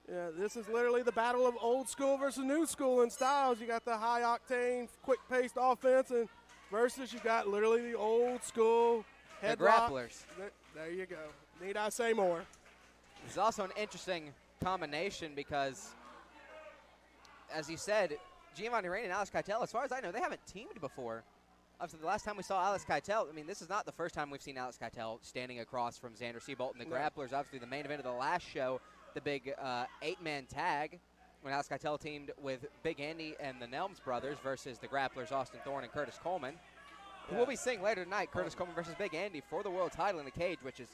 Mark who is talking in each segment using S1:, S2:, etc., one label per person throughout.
S1: Yeah, this is literally the battle of old school versus new school in styles. You got the high-octane, quick-paced offense, and versus you got literally the old school head
S2: the Grapplers.
S1: There you go. Need I say more?
S2: It's also an interesting combination because, as you said, Giovanni Rayne and Alex Kytel, as far as I know, they haven't teamed before. Obviously, the last time we saw Alex Kytel, I mean, this is not the first time we've seen Alex Kytel standing across from Xander Seabolt and the Grapplers. Obviously, the main event of the last show, the big 8-man tag, when Alex Kytel teamed with Big Andy and the Nelms brothers versus the Grapplers, Austin Thorne and Curtis Coleman. Who we'll be seeing later tonight, Curtis Coleman versus Big Andy for the world title in the cage, which is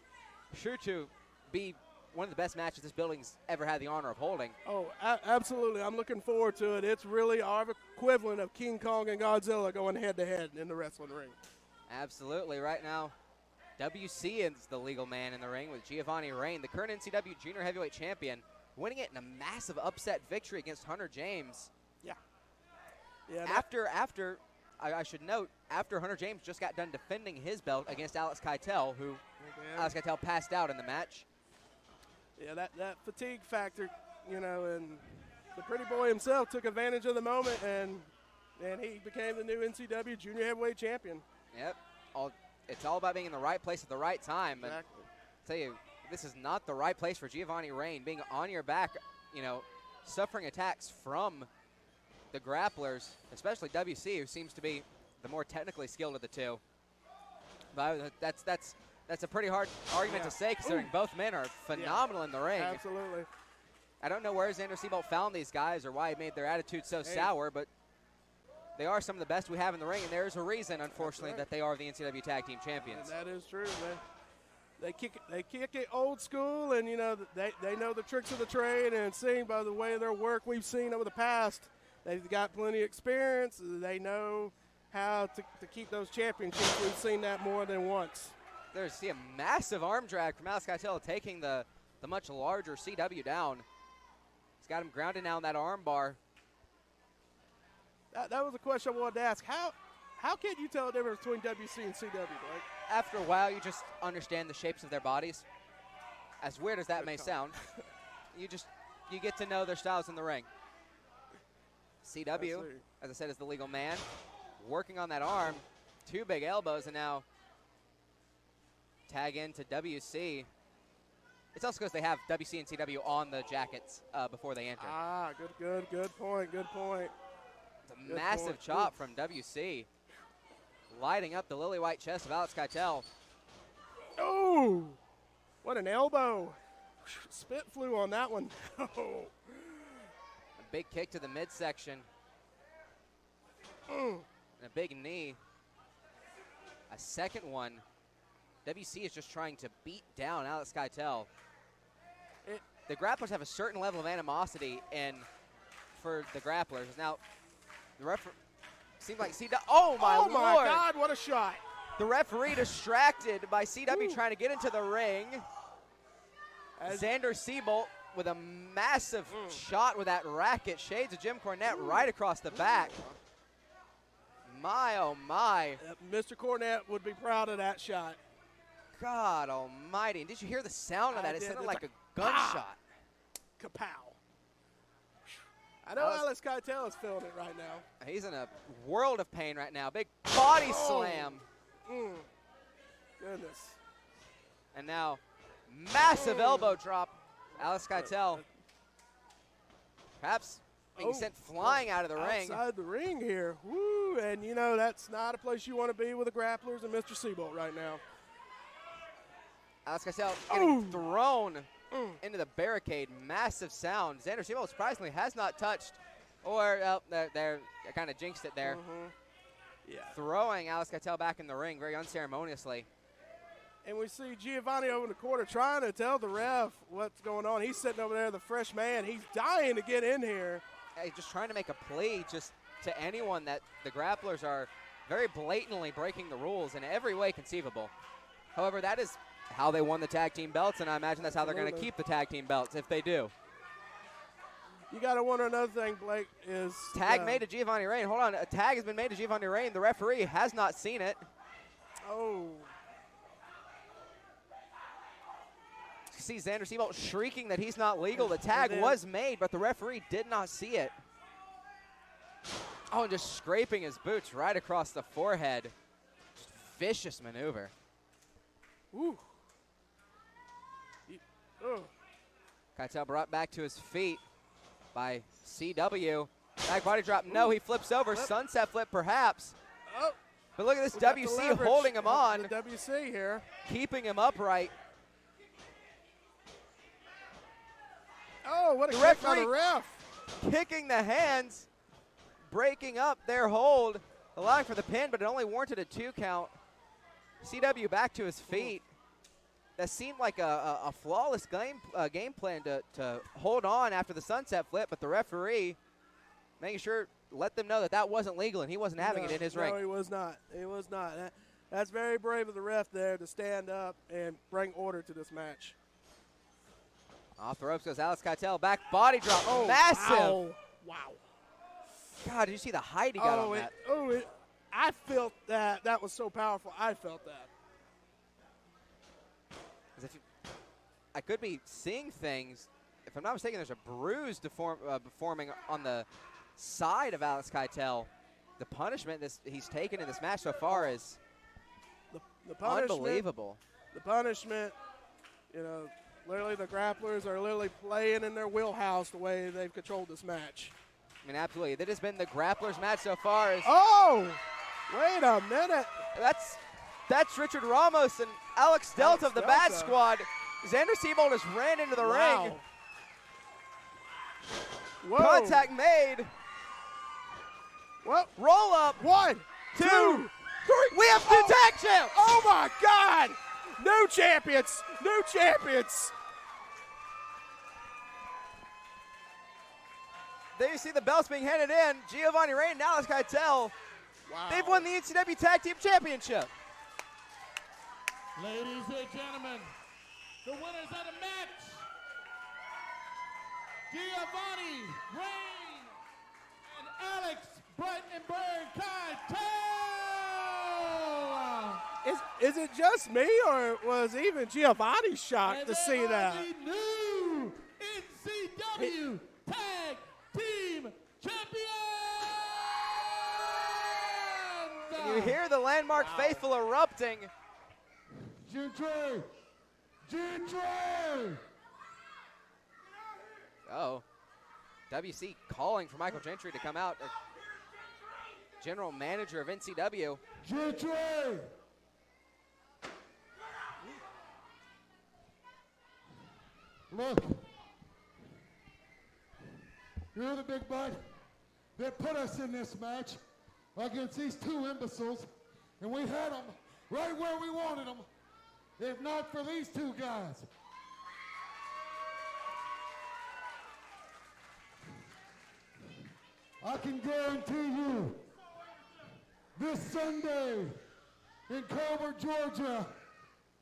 S2: sure to be one of the best matches this building's ever had the honor of holding.
S1: Oh, absolutely. I'm looking forward to it. It's really our equivalent of King Kong and Godzilla going head-to-head in the wrestling ring.
S2: Absolutely. Right now, WC is the legal man in the ring with Giovanni Rayne, the current NCW Junior Heavyweight Champion, winning it in a massive upset victory against Hunter James.
S1: Yeah.
S2: I should note, after Hunter James just got done defending his belt against Alex Kytel, who Alex Kytel passed out in the match.
S1: Yeah, that fatigue factor, you know, and the pretty boy himself took advantage of the moment, and he became the new NCW Junior Heavyweight Champion.
S2: Yep. It's all about being in the right place at the right time.
S1: Exactly.
S2: And I tell you, this is not the right place for Giovanni Rayne, being on your back, you know, suffering attacks from the Grapplers, especially WC, who seems to be the more technically skilled of the two. But that's a pretty hard argument to say, considering both men are phenomenal in the ring.
S1: Absolutely.
S2: I don't know where Xander Seabolt found these guys or why he made their attitude so sour, but they are some of the best we have in the ring, and there's a reason, unfortunately, that they are the NCW Tag Team Champions.
S1: And that is true, man. They kick it old school, and, you know, they know the tricks of the trade, and seeing by the way of their work we've seen over the past, they've got plenty of experience. They know how to keep those championships. We've seen that more than once.
S2: There's a massive arm drag from Alex Kytel, taking the much larger CW down. He's got him grounded now in that arm bar.
S1: That was a question I wanted to ask. How can you tell the difference between WC and CW, Blake?
S2: After a while, you just understand the shapes of their bodies. As weird as that may sound, you get to know their styles in the ring. CW, as I said, is the legal man, working on that arm. 2 big elbows, and now tag into WC. It's also because they have WC and CW on the jackets before they enter.
S1: Good point.
S2: It's a massive chop from WC, lighting up the lily white chest of Alex Kytel.
S1: Oh, what an elbow. Spit flew on that one.
S2: A big kick to the midsection. And a big knee. A second one. WC is just trying to beat down Alex Kytel. The Grapplers have a certain level of animosity for the Grapplers. Now, the referee seemed like CW. Oh my Lord!
S1: God, what a shot!
S2: The referee distracted by CW trying to get into the ring. Xander Seabolt with a massive shot with that racket. Shades of Jim Cornette right across the back. My, oh my.
S1: Mr. Cornette would be proud of that shot.
S2: God almighty. And did you hear the sound of that? It sounded like a gunshot.
S1: Kapow. I know Alex Kytel is feeling it right now.
S2: He's in a world of pain right now. Big body slam.
S1: Goodness.
S2: And now, massive elbow drop. Alex Kytel perhaps being sent flying out of the ring.
S1: Outside the ring here. Woo, and you know, that's not a place you want to be with the Grapplers and Mr. Seabolt right now.
S2: Alex Kytel getting thrown into the barricade. Massive sound. Xander Seabolt surprisingly has not touched, or they kind of jinxed it there.
S1: Yeah.
S2: Throwing Alex Kytel back in the ring very unceremoniously.
S1: And we see Giovanni over in the corner trying to tell the ref what's going on. He's sitting over there, the fresh man. He's dying to get in here.
S2: He's just trying to make a plea just to anyone that the Grapplers are very blatantly breaking the rules in every way conceivable. However, that is how they won the tag team belts, and I imagine that's how they're going to keep the tag team belts if they do.
S1: You got to wonder another thing, Blake, is
S2: tag made to Giovanni Rayne. Hold on, a tag has been made to Giovanni Rayne. The referee has not seen it.
S1: Oh.
S2: can see Xander Seabolt shrieking that he's not legal. The tag was made, but the referee did not see it. Oh, and just scraping his boots right across the forehead. Just vicious maneuver.
S1: Ooh.
S2: Kytel brought back to his feet by CW. Back body drop. No, he flips over. Sunset flip, perhaps.
S1: Oh.
S2: But look at this WC holding him on.
S1: The WC here.
S2: Keeping him upright.
S1: Oh, what a kick by the ref.
S2: Kicking the hands. Breaking up their hold. Allowing for the pin, but it only warranted a 2 count. CW back to his feet. That seemed like a flawless game plan to hold on after the sunset flip, but the referee making sure, let them know that that wasn't legal and he wasn't having it in his ring.
S1: No, he was not. He was not. That's very brave of the ref there to stand up and bring order to this match.
S2: Off the ropes goes Alex Kytel. Back body drop.
S1: Oh,
S2: massive.
S1: Wow.
S2: God, did you see the height he got on that?
S1: I felt that. That was so powerful. I felt that.
S2: I could be seeing things. If I'm not mistaken, there's a bruise forming on the side of Alex Kytel. The punishment he's taken in this match so far is
S1: the punishment,
S2: unbelievable.
S1: The punishment, literally the grapplers are literally playing in their wheelhouse the way they've controlled this match.
S2: I mean, absolutely. That has been the grapplers match so far.
S1: Oh, wait a minute.
S2: That's Richard Ramos and Alex Delta of the Bad Squad. Xander Seabolt just ran into the ring.
S1: Whoa.
S2: Contact made.
S1: Well,
S2: roll up.
S1: 1, 2, 3.
S2: We have two tag champs.
S1: Oh my God. New champions. New champions.
S2: There you see the belts being handed in. Giovanni Rayne and Alex Kytel.
S1: Wow.
S2: They've won the NCW Tag Team Championship.
S3: Ladies and gentlemen, the winners of the match, Giovanni Rayne and Alex Brandenburg Kytel.
S1: Is it just me, or was even Giovanni shocked
S3: and
S1: to see that?
S3: The new NCW Tag Team Champions.
S2: And you hear the Landmark faithful erupting.
S3: Gentry!
S2: Oh. WC calling for Michael Gentry to come out. General manager of NCW.
S3: Gentry! Look. You're the big bud that put us in this match against these two imbeciles, and we had them right where we wanted them. If not for these two guys. I can guarantee you, this Sunday in Colbert, Georgia,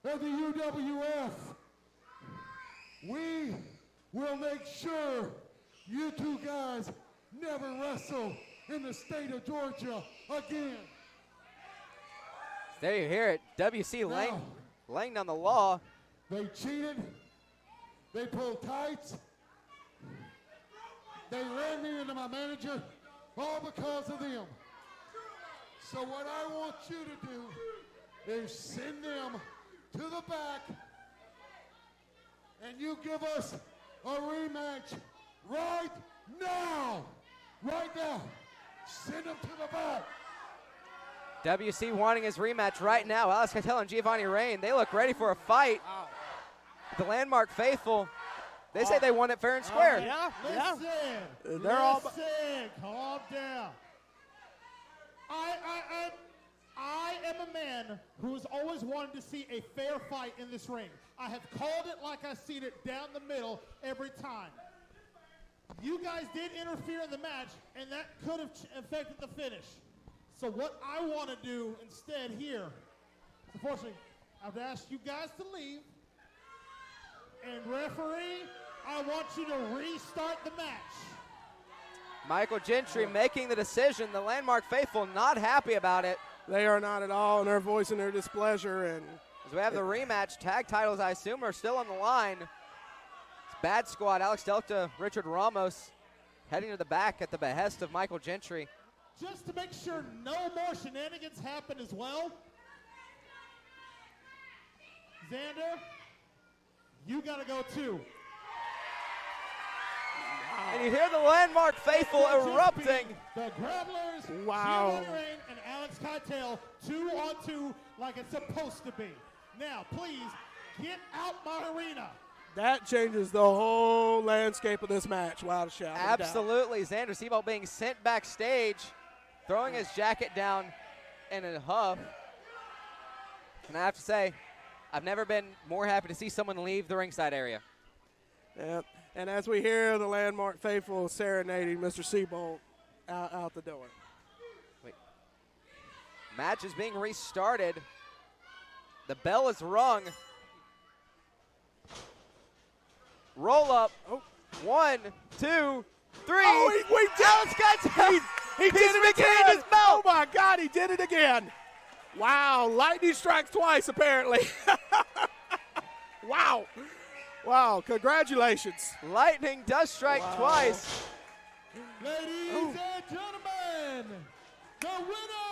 S3: at the UWF, we will make sure you two guys never wrestle in the state of Georgia again.
S2: There you hear it. WC laying down the law.
S3: They cheated. They pulled tights. They ran me into my manager, all because of them. So what I want you to do is send them to the back, and you give us a rematch right now. Right now. Send them to the back.
S2: WC wanting his rematch right now. Alex Kytel and Giovanni Rayne, they look ready for a fight. The Landmark faithful, they say they won it fair and square.
S3: Listen, calm down. I am a man who has always wanted to see a fair fight in this ring. I have called it like I've seen it down the middle every time. You guys did interfere in the match, and that could have affected the finish. So what I want to do instead here, unfortunately, I've asked you guys to leave. And referee, I want you to restart the match.
S2: Michael Gentry making the decision. The Landmark faithful not happy about it.
S1: They are not at all, and they're voicing their displeasure. And
S2: as we have the rematch, tag titles, I assume, are still on the line. Bad squad, Alex Delta, Richard Ramos heading to the back at the behest of Michael Gentry.
S3: Just to make sure no more shenanigans happen as well, Xander, you got to go too.
S2: And you hear the Landmark faithful erupting.
S3: The Grapplers,
S1: Wow.
S3: Giovanni Rayne and Alex Kytel, 2-on-2 like it's supposed to be. Now, please, get out my arena.
S1: That changes the whole landscape of this match, without a shadow of a doubt.
S2: Absolutely. Xander Seabolt being sent backstage, throwing his jacket down in a huff. And I have to say, I've never been more happy to see someone leave the ringside area.
S1: Yep. And as we hear the Landmark faithful serenading Mr. Seabolt out the door.
S2: Match is being restarted. The bell is rung. Roll up.
S1: Oh.
S2: 1, 2, 3.
S1: Oh, we did
S2: Alex Kytel.
S1: He did it
S2: retained
S1: again.
S2: his belt.
S1: Oh, my God, he did it again. Wow, lightning strikes twice, apparently. Wow. Wow, congratulations.
S2: Lightning does strike twice.
S3: Ladies and gentlemen, the winner